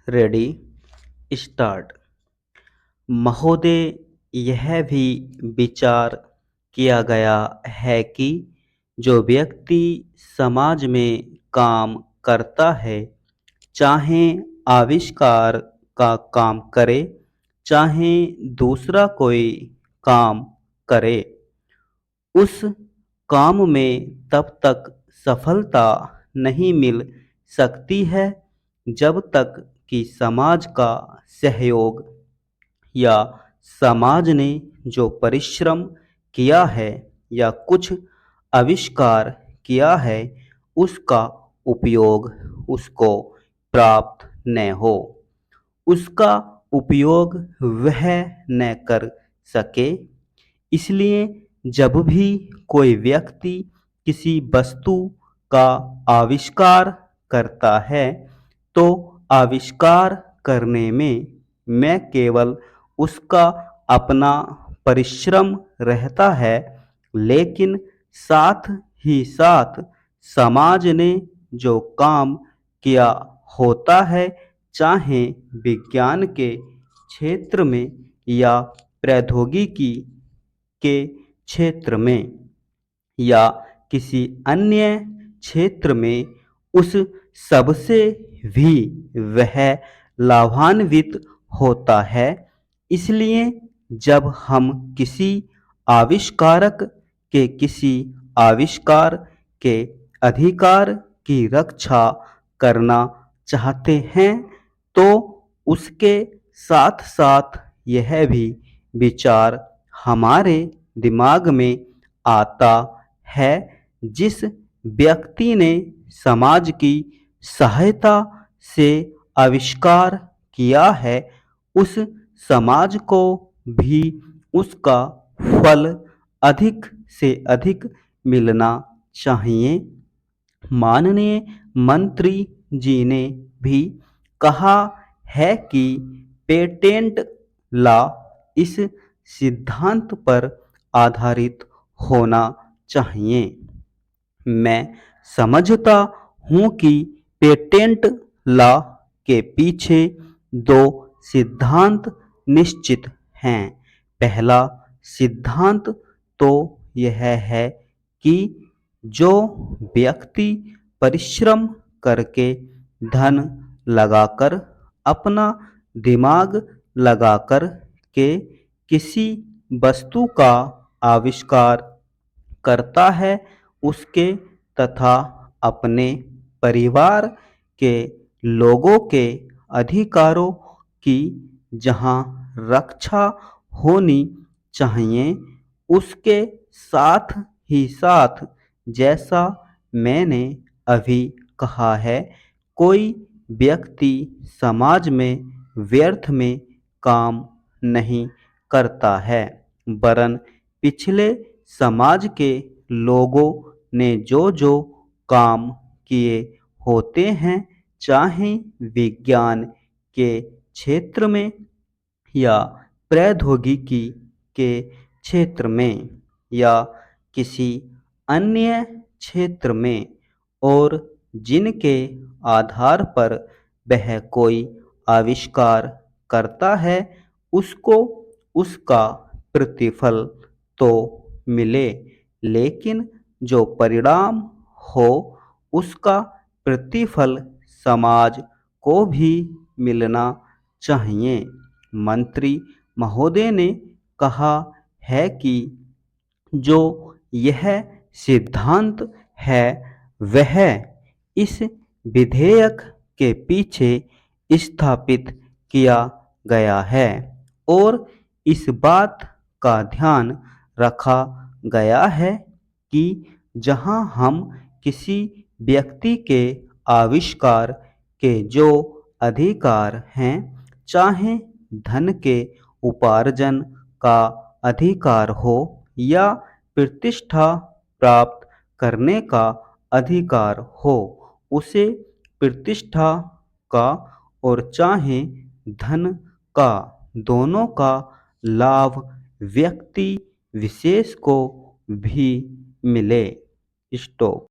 Ready start. महोदय, यह भी विचार किया गया है कि जो व्यक्ति समाज में काम करता है, चाहे आविष्कार का काम करे, चाहे दूसरा कोई काम करे, उस काम में तब तक सफलता नहीं मिल सकती है जब तक कि समाज का सहयोग या समाज ने जो परिश्रम किया है या कुछ आविष्कार किया है उसका उपयोग उसको प्राप्त न हो, उसका उपयोग वह न कर सके। इसलिए जब भी कोई व्यक्ति किसी वस्तु का आविष्कार करता है तो आविष्कार करने में न केवल उसका अपना परिश्रम रहता है, लेकिन साथ ही साथ समाज ने जो काम किया होता है, चाहे विज्ञान के क्षेत्र में या प्रौद्योगिकी के क्षेत्र में या किसी अन्य क्षेत्र में, उस सबसे भी वह लाभान्वित होता है। इसलिए जब हम किसी आविष्कारक के किसी आविष्कार के अधिकार की रक्षा करना चाहते हैं तो उसके साथ साथ यह भी विचार हमारे दिमाग में आता है, जिस व्यक्ति ने समाज की सहायता से आविष्कार किया है उस समाज को भी उसका फल अधिक से अधिक मिलना चाहिए। माननीय मंत्री जी ने भी कहा है कि पेटेंट लॉ इस सिद्धांत पर आधारित होना चाहिए। मैं समझता हूँ कि पेटेंट लॉ के पीछे दो सिद्धांत निश्चित हैं। पहला सिद्धांत तो यह है कि जो व्यक्ति परिश्रम करके धन लगाकर, अपना दिमाग लगाकर के किसी वस्तु का आविष्कार करता है, उसके तथा अपने परिवार के लोगों के अधिकारों की जहाँ रक्षा होनी चाहिए, उसके साथ ही साथ जैसा मैंने अभी कहा है, कोई व्यक्ति समाज में व्यर्थ में काम नहीं करता है, वरन पिछले समाज के लोगों ने जो जो काम किए होते हैं, चाहे विज्ञान के क्षेत्र में या प्रौद्योगिकी के क्षेत्र में या किसी अन्य क्षेत्र में, और जिनके आधार पर वह कोई आविष्कार करता है, उसको उसका प्रतिफल तो मिले, लेकिन जो परिणाम हो उसका प्रतिफल समाज को भी मिलना चाहिए। मंत्री महोदय ने कहा है कि जो यह सिद्धांत है वह इस विधेयक के पीछे स्थापित किया गया है और इस बात का ध्यान रखा गया है कि जहां हम किसी व्यक्ति के आविष्कार के जो अधिकार हैं, चाहे धन के उपार्जन का अधिकार हो या प्रतिष्ठा प्राप्त करने का अधिकार हो, उसे प्रतिष्ठा का और चाहे धन का, दोनों का लाभ व्यक्ति विशेष को भी मिले। स्टॉप।